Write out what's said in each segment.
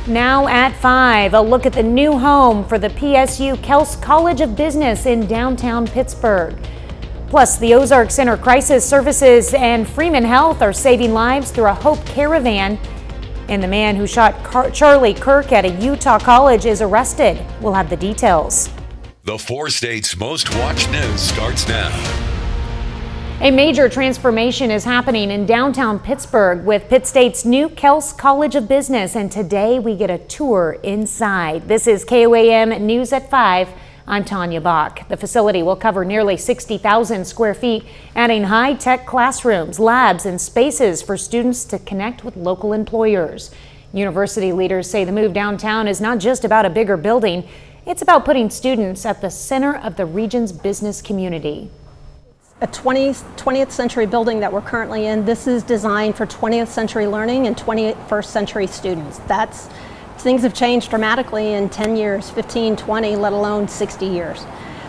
Now at 5, a look at the new home for the PSU Kels College of Business in downtown Pittsburgh. Plus, the Ozark Center Crisis Services and Freeman Health are saving lives through a Hope Caravan. And the man who shot Charlie Kirk at a Utah college is arrested. We'll have the details. The 4 states' most watched news starts now. A major transformation is happening in downtown Pittsburgh with Pitt State's new Kels College of Business, and today we get a tour inside. This is KOAM News at 5. I'm Tanya Bach. The facility will cover nearly 60,000 square feet, adding high-tech classrooms, labs, and spaces for students to connect with local employers. University leaders say the move downtown is not just about a bigger building, it's about putting students at the center of the region's business community. A 20th century building that we're currently in. This is designed for 20th century learning and 21st century students. Things have changed dramatically in 10 years, 15, 20, let alone 60 years.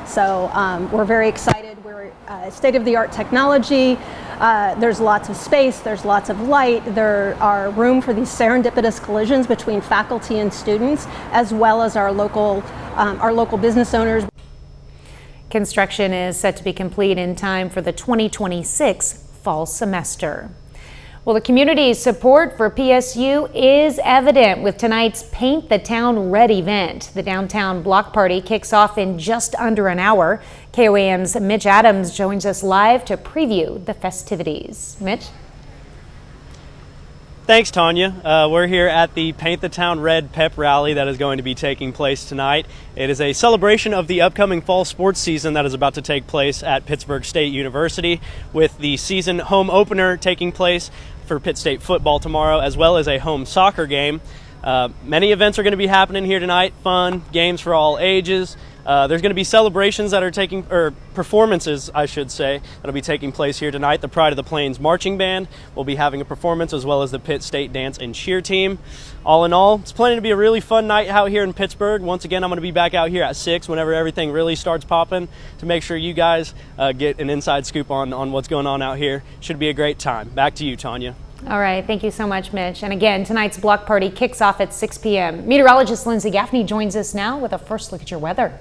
So we're very excited. We're state-of-the-art technology. There's lots of space, there's lots of light. There are room for these serendipitous collisions between faculty and students, as well as our local business owners. Construction is set to be complete in time for the 2026 fall semester. Well, the community's support for PSU is evident with tonight's Paint the Town Red event. The downtown block party kicks off in just under an hour. KOAM's Mitch Adams joins us live to preview the festivities. Mitch? Thanks, Tanya. We're here at the Paint the Town Red pep rally that is going to be taking place tonight. It is a celebration of the upcoming fall sports season that is about to take place at Pittsburgh State University, with the season home opener taking place for Pitt State football tomorrow, as well as a home soccer game. Many events are going to be happening here tonight. Fun, games for all ages. There's going to be celebrations that are performances, I should say, that'll be taking place here tonight. The Pride of the Plains Marching Band will be having a performance, as well as the Pitt State Dance and Cheer Team. All in all, it's planning to be a really fun night out here in Pittsburgh. Once again, I'm going to be back out here at 6 whenever everything really starts popping to make sure you guys get an inside scoop on what's going on out here. Should be a great time. Back to you, Tanya. All right, thank you so much, Mitch. And again, tonight's block party kicks off at 6 p.m. Meteorologist Lindsay Gaffney joins us now with a first look at your weather.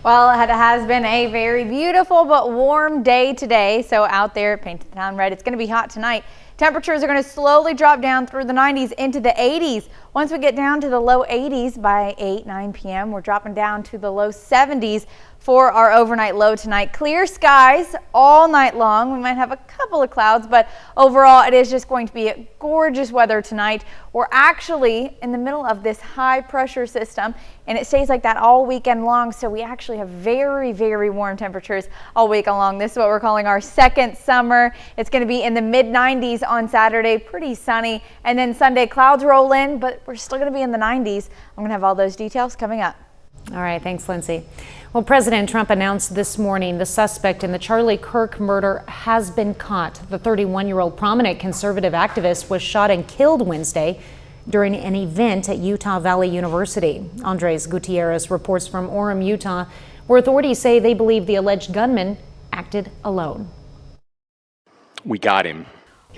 Well, it has been a very beautiful but warm day today. So out there at Paint the Town Red, it's going to be hot tonight. Temperatures are going to slowly drop down through the 90s into the 80s. Once we get down to the low 80s by 9 p.m., we're dropping down to the low 70s for our overnight low tonight. Clear skies all night long. We might have a couple of clouds, but overall it is just going to be gorgeous weather tonight. We're actually in the middle of this high pressure system, and it stays like that all weekend long, so we actually have very, very warm temperatures all week long. This is what we're calling our second summer. It's going to be in the mid 90s on Saturday, pretty sunny, and then Sunday clouds roll in, but we're still going to be in the 90s. I'm going to have all those details coming up. All right, thanks, Lindsay. Well, President Trump announced this morning the suspect in the Charlie Kirk murder has been caught. The 31-year-old prominent conservative activist was shot and killed Wednesday during an event at Utah Valley University. Andres Gutierrez reports from Orem, Utah, where authorities say they believe the alleged gunman acted alone. We got him.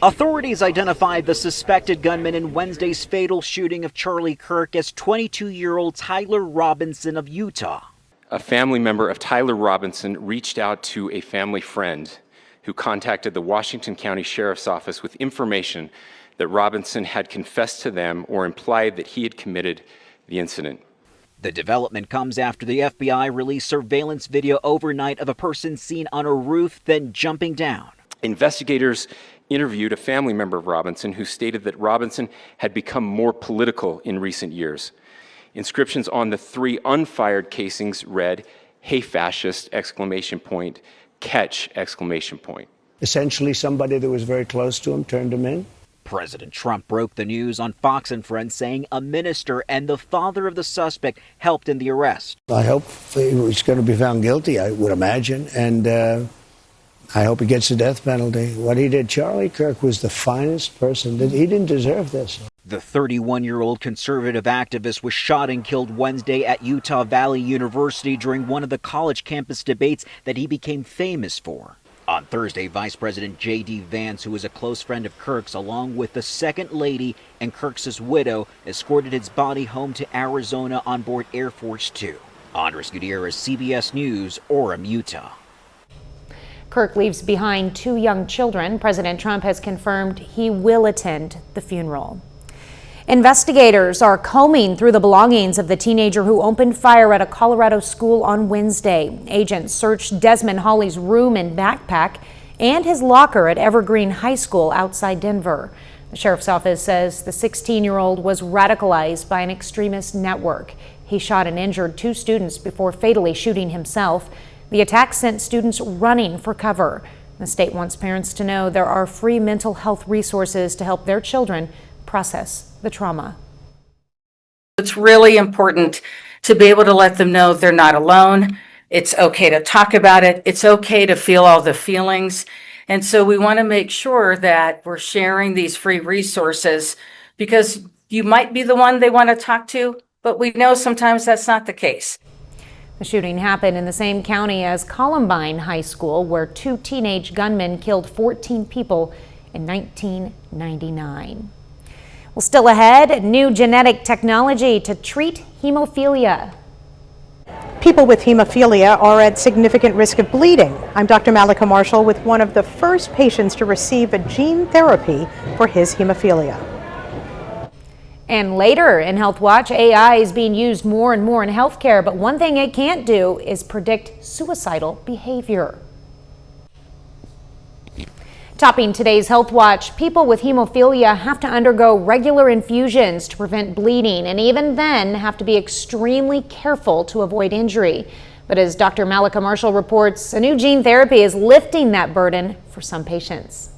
Authorities identified the suspected gunman in Wednesday's fatal shooting of Charlie Kirk as 22-year-old Tyler Robinson of Utah. A family member of Tyler Robinson reached out to a family friend who contacted the Washington County Sheriff's Office with information that Robinson had confessed to them or implied that he had committed the incident. The development comes after the FBI released surveillance video overnight of a person seen on a roof, then jumping down. Investigators interviewed a family member of Robinson who stated that Robinson had become more political in recent years. Inscriptions on the 3 unfired casings read, "Hey fascist!" Catch! Essentially, somebody that was very close to him turned him in. President Trump broke the news on Fox and Friends, saying a minister and the father of the suspect helped in the arrest. I hope he's going to be found guilty, I would imagine, and I hope he gets the death penalty. What he did, Charlie Kirk was the finest person. He didn't deserve this. The 31-year-old conservative activist was shot and killed Wednesday at Utah Valley University during one of the college campus debates that he became famous for. On Thursday, Vice President J.D. Vance, who is a close friend of Kirk's, along with the Second Lady and Kirk's widow, escorted his body home to Arizona on board Air Force Two. Andres Gutierrez, CBS News, Orem, Utah. Kirk leaves behind 2 young children. President Trump has confirmed he will attend the funeral. Investigators are combing through the belongings of the teenager who opened fire at a Colorado school on Wednesday. Agents searched Desmond Hawley's room and backpack and his locker at Evergreen High School outside Denver. The sheriff's office says the 16-year-old was radicalized by an extremist network. He shot and injured 2 students before fatally shooting himself. The attack sent students running for cover. The state wants parents to know there are free mental health resources to help their children process the trauma. It's really important to be able to let them know they're not alone. It's okay to talk about it. It's okay to feel all the feelings. And so we want to make sure that we're sharing these free resources, because you might be the one they want to talk to, but we know sometimes that's not the case. The shooting happened in the same county as Columbine High School, where 2 teenage gunmen killed 14 people in 1999. Well, still ahead, new genetic technology to treat hemophilia. People with hemophilia are at significant risk of bleeding. I'm Dr. Malika Marshall with one of the first patients to receive a gene therapy for his hemophilia. And later in Health Watch, AI is being used more and more in healthcare, but one thing it can't do is predict suicidal behavior. Topping today's Health Watch, people with hemophilia have to undergo regular infusions to prevent bleeding, and even then have to be extremely careful to avoid injury. But as Dr. Malika Marshall reports, a new gene therapy is lifting that burden for some patients.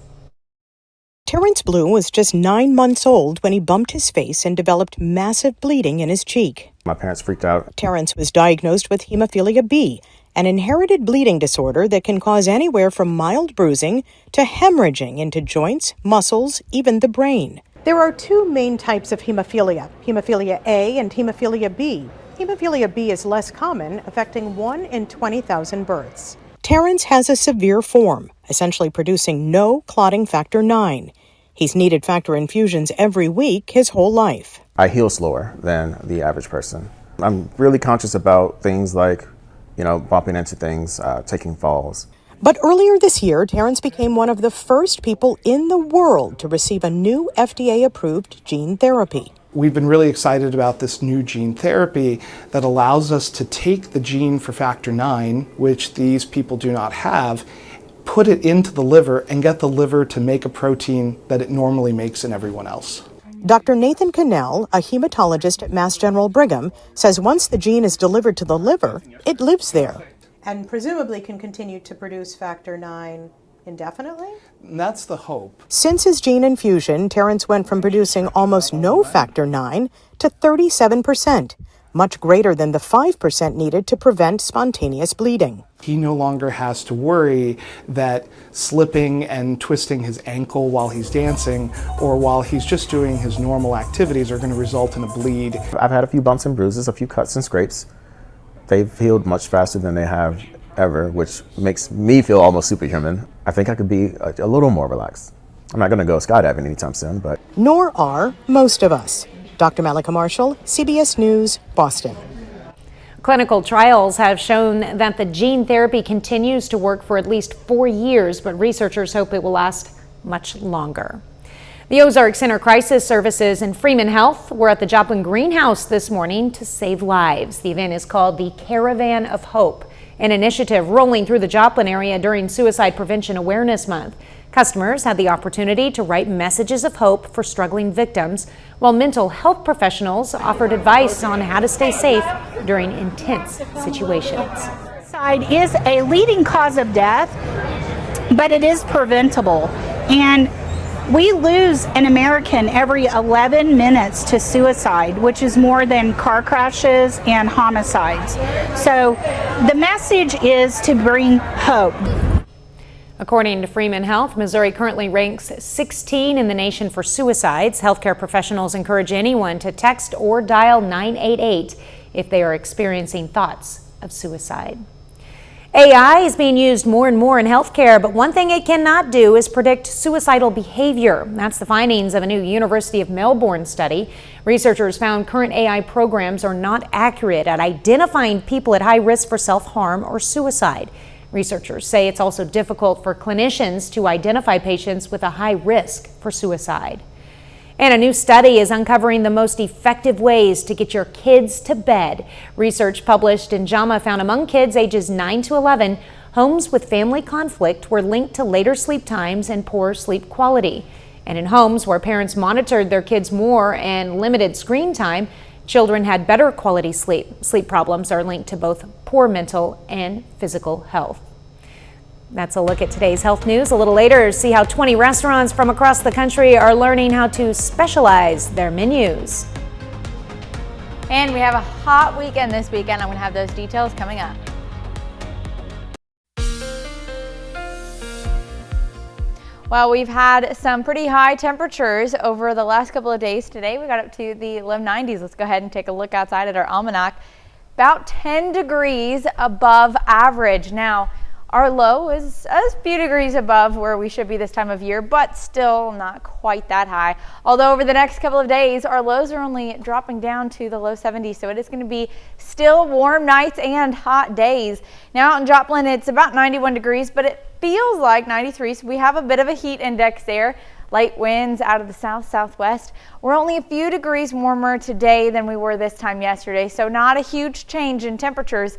Terrence Blue was just 9 months old when he bumped his face and developed massive bleeding in his cheek. My parents freaked out. Terrence was diagnosed with hemophilia B, an inherited bleeding disorder that can cause anywhere from mild bruising to hemorrhaging into joints, muscles, even the brain. There are 2 main types of hemophilia, hemophilia A and hemophilia B. Hemophilia B is less common, affecting 1 in 20,000 births. Terrence has a severe form, essentially producing no clotting factor IX. He's needed factor infusions every week his whole life. I heal slower than the average person. I'm really conscious about things like, bumping into things, taking falls. But earlier this year, Terrence became one of the first people in the world to receive a new FDA-approved gene therapy. We've been really excited about this new gene therapy that allows us to take the gene for factor IX, which these people do not have, put it into the liver and get the liver to make a protein that it normally makes in everyone else. Dr. Nathan Cannell, a hematologist at Mass General Brigham, says once the gene is delivered to the liver, it lives there. And presumably can continue to produce factor IX indefinitely? That's the hope. Since his gene infusion, Terrence went from producing almost no factor IX to 37%, much greater than the 5% needed to prevent spontaneous bleeding. He no longer has to worry that slipping and twisting his ankle while he's dancing or while he's just doing his normal activities are going to result in a bleed. I've had a few bumps and bruises, a few cuts and scrapes. They've healed much faster than they have ever, which makes me feel almost superhuman. I think I could be a little more relaxed. I'm not going to go skydiving anytime soon, but... Nor are most of us. Dr. Malika Marshall, CBS News, Boston. Clinical trials have shown that the gene therapy continues to work for at least 4 years, but researchers hope it will last much longer. The Ozark Center Crisis Services and Freeman Health were at the Joplin Greenhouse this morning to save lives. The event is called the Caravan of Hope, an initiative rolling through the Joplin area during Suicide Prevention Awareness Month. Customers had the opportunity to write messages of hope for struggling victims, while mental health professionals offered advice on how to stay safe during intense situations. Suicide is a leading cause of death, but it is preventable. And we lose an American every 11 minutes to suicide, which is more than car crashes and homicides. So the message is to bring hope. According to Freeman Health, Missouri currently ranks 16 in the nation for suicides. Healthcare professionals encourage anyone to text or dial 988 if they are experiencing thoughts of suicide. AI is being used more and more in healthcare, but one thing it cannot do is predict suicidal behavior. That's the findings of a new University of Melbourne study. Researchers found current AI programs are not accurate at identifying people at high risk for self-harm or suicide. Researchers say it's also difficult for clinicians to identify patients with a high risk for suicide. And a new study is uncovering the most effective ways to get your kids to bed. Research published in JAMA found among kids ages 9 to 11, homes with family conflict were linked to later sleep times and poor sleep quality. And in homes where parents monitored their kids more and limited screen time, children had better quality sleep. Sleep problems are linked to both poor mental and physical health. That's a look at today's health news. A little later, see how 20 restaurants from across the country are learning how to specialize their menus. And we have a hot weekend this weekend. I'm going to have those details coming up. Well, we've had some pretty high temperatures over the last couple of days. Today we got up to the low 90s. Let's go ahead and take a look outside at our almanac. About 10 degrees above average. Now, our low is a few degrees above where we should be this time of year, but still not quite that high. Although over the next couple of days, our lows are only dropping down to the low 70s, so it is going to be still warm nights and hot days. Now out in Joplin, it's about 91 degrees, but it feels like 93, so we have a bit of a heat index there. Light winds out of the south-southwest. We're only a few degrees warmer today than we were this time yesterday, so not a huge change in temperatures.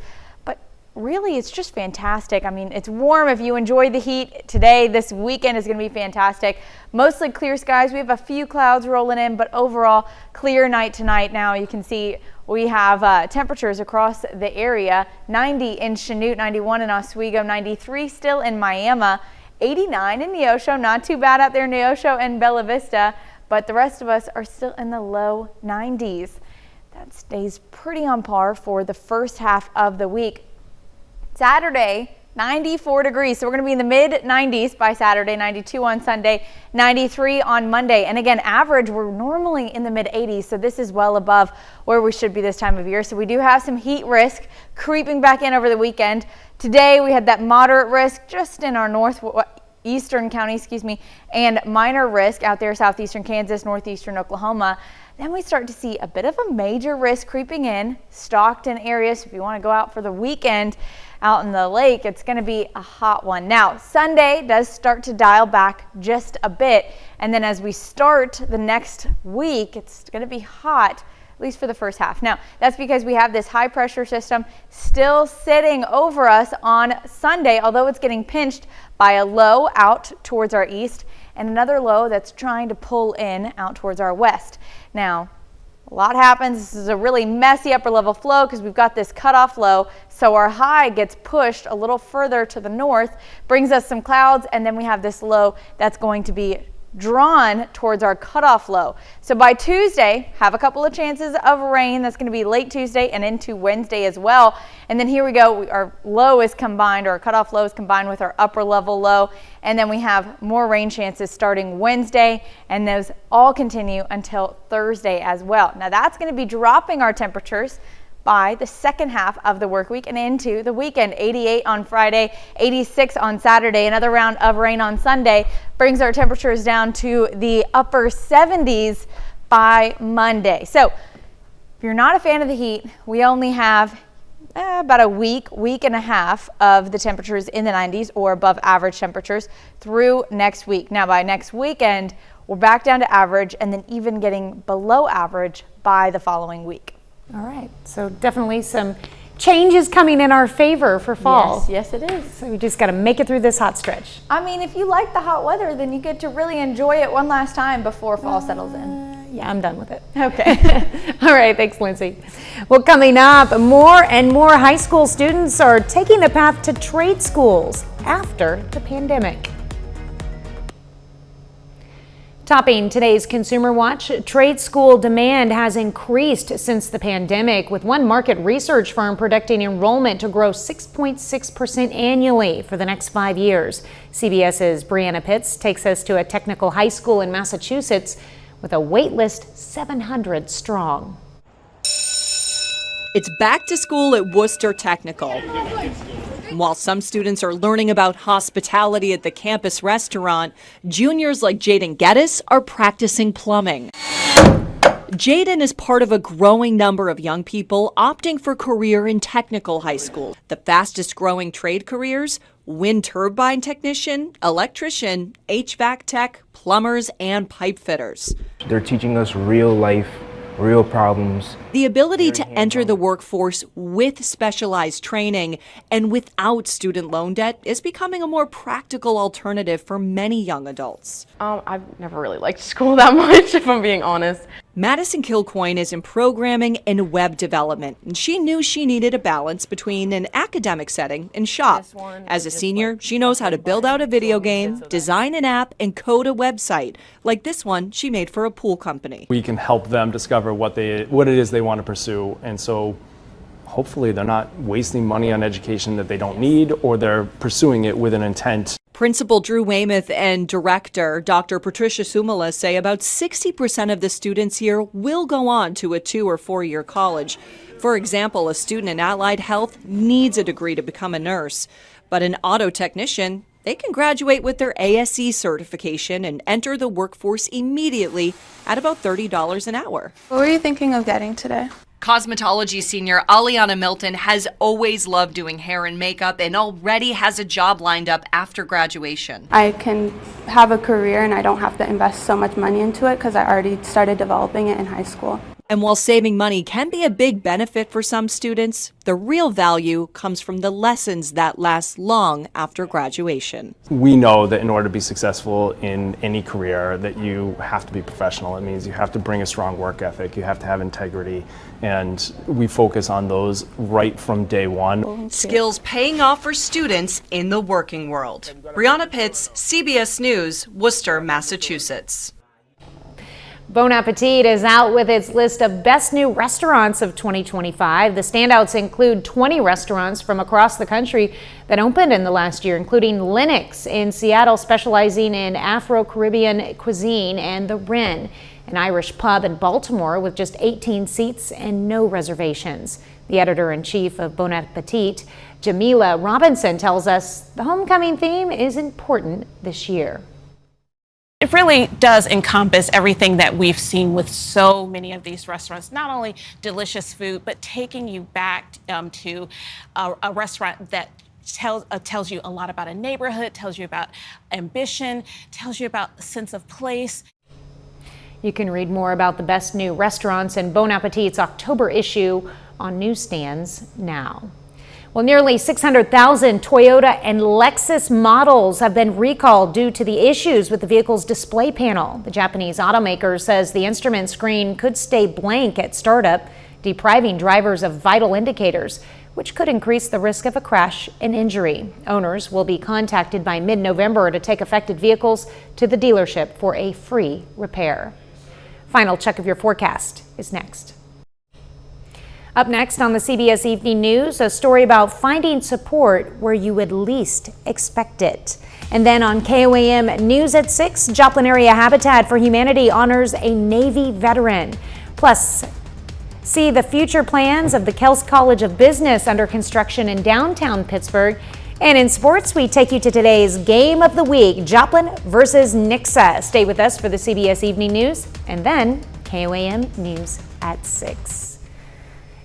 Really, it's just fantastic. I mean, it's warm if you enjoy the heat today. This weekend is going to be fantastic. Mostly clear skies. We have a few clouds rolling in, but overall clear night tonight. Now you can see we have temperatures across the area. 90 in Chanute, 91 in Oswego, 93 still in Miami, 89 in Neosho. Not too bad out there in Neosho and Bella Vista, but the rest of us are still in the low 90s. That stays pretty on par for the first half of the week. Saturday, 94 degrees. So we're going to be in the mid 90s by Saturday, 92 on Sunday, 93 on Monday. And again, average, we're normally in the mid 80s. So this is well above where we should be this time of year. So we do have some heat risk creeping back in over the weekend. Today we had that moderate risk just in our northeastern county, and minor risk out there, southeastern Kansas, northeastern Oklahoma. Then we start to see a bit of a major risk creeping in, Stockton area. So if you want to go out for the weekend out in the lake, it's going to be a hot one. Now, Sunday does start to dial back just a bit. And then as we start the next week, it's going to be hot, at least for the first half. Now, that's because we have this high pressure system still sitting over us on Sunday, although it's getting pinched by a low out towards our east and another low that's trying to pull in out towards our west. Now, a lot happens. This is a really messy upper level flow because we've got this cutoff low. So our high gets pushed a little further to the north, brings us some clouds, and then we have this low that's going to be drawn towards our cutoff low. So by Tuesday, have a couple of chances of rain. That's going to be late Tuesday and into Wednesday as well. And then here we go. Our low is combined, or our cutoff low is combined with our upper level low. And then we have more rain chances starting Wednesday, and those all continue until Thursday as well. Now that's going to be dropping our temperatures by the second half of the work week and into the weekend. 88 on Friday, 86 on Saturday. Another round of rain on Sunday brings our temperatures down to the upper 70s by Monday. So if you're not a fan of the heat, we only have about a week and a half of the temperatures in the 90s or above average temperatures through next week. Now by next weekend, we're back down to average and then even getting below average by the following week. All right, so definitely some changes coming in our favor for fall. Yes, it is. So we just got to make it through this hot stretch. I mean, if you like the hot weather, then you get to really enjoy it one last time before fall settles in. Yeah, I'm done with it. Okay. All right, thanks, Lindsay. Well, coming up, more and more high school students are taking the path to trade schools after the pandemic. Topping today's Consumer Watch, trade school demand has increased since the pandemic, with one market research firm predicting enrollment to grow 6.6% annually for the next 5 years. CBS's Brianna Pitts takes us to a technical high school in Massachusetts with a wait list 700 strong. It's back to school at Worcester Technical. While some students are learning about hospitality at the campus restaurant, juniors like Jaden Geddes are practicing plumbing. Jaden is part of a growing number of young people opting for career in technical high school. The fastest growing trade careers: wind turbine technician, electrician, HVAC tech, plumbers, and pipe fitters. They're teaching us real life, real problems. The ability to enter the workforce with specialized training and without student loan debt is becoming a more practical alternative for many young adults. I've never really liked school that much, if I'm being honest. Madison Kilcoyne is in programming and web development, and she knew she needed a balance between an academic setting and shop. As a senior, she knows how to build out a video game, design an app, and code a website, like this one she made for a pool company. We can help them discover what it is they want to pursue, and so hopefully they're not wasting money on education that they don't need, or they're pursuing it with an intent. Principal Drew Weymouth and Director Dr. Patricia Sumala say about 60% of the students here will go on to a 2- or 4-year college. For example, a student in allied health needs a degree to become a nurse, but an auto technician, they can graduate with their ASE certification and enter the workforce immediately at about $30 an hour. What were you thinking of getting today? Cosmetology senior Aliana Milton has always loved doing hair and makeup and already has a job lined up after graduation. I can have a career and I don't have to invest so much money into it because I already started developing it in high school. And while saving money can be a big benefit for some students, the real value comes from the lessons that last long after graduation. We know that in order to be successful in any career, that you have to be professional. It means you have to bring a strong work ethic, you have to have integrity, and we focus on those right from day one. Skills paying off for students in the working world. Brianna Pitts, CBS News, Worcester, Massachusetts. Bon Appetit is out with its list of best new restaurants of 2025. The standouts include 20 restaurants from across the country that opened in the last year, including Lennox in Seattle, specializing in Afro-Caribbean cuisine, and The Wren, an Irish pub in Baltimore with just 18 seats and no reservations. The editor-in-chief of Bon Appetit, Jamila Robinson, tells us the homecoming theme is important this year. It really does encompass everything that we've seen with so many of these restaurants, not only delicious food, but taking you back to a restaurant that tells you a lot about a neighborhood, tells you about ambition, tells you about a sense of place. You can read more about the best new restaurants in Bon Appetit's October issue on newsstands now. Well, nearly 600,000 Toyota and Lexus models have been recalled due to the issues with the vehicle's display panel. The Japanese automaker says the instrument screen could stay blank at startup, depriving drivers of vital indicators, which could increase the risk of a crash and injury. Owners will be contacted by mid-November to take affected vehicles to the dealership for a free repair. Final check of your forecast is next. Up next on the CBS Evening News, a story about finding support where you would least expect it. And then on KOAM News at 6, Joplin Area Habitat for Humanity honors a Navy veteran. Plus, see the future plans of the Kels College of Business under construction in downtown Pittsburgh. And in sports, we take you to today's Game of the Week, Joplin versus Nixa. Stay with us for the CBS Evening News and then KOAM News at 6.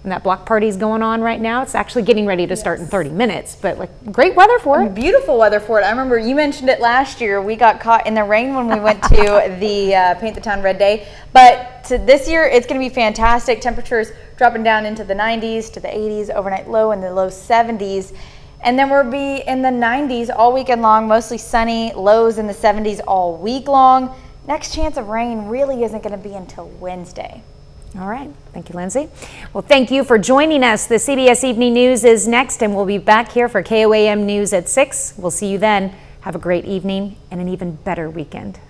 And that block party is going on right now. It's actually getting ready to start in 30 minutes, but like great weather for it. Beautiful weather for it. I remember you mentioned it last year. We got caught in the rain when we went to the Paint the Town Red Day. But this year, it's going to be fantastic. Temperatures dropping down into the 90s to the 80s, overnight low in the low 70s. And then we'll be in the 90s all weekend long, mostly sunny, lows in the 70s all week long. Next chance of rain really isn't going to be until Wednesday. All right. Thank you, Lindsay. Well, thank you for joining us. The CBS Evening News is next, and we'll be back here for KOAM News at 6. We'll see you then. Have a great evening and an even better weekend.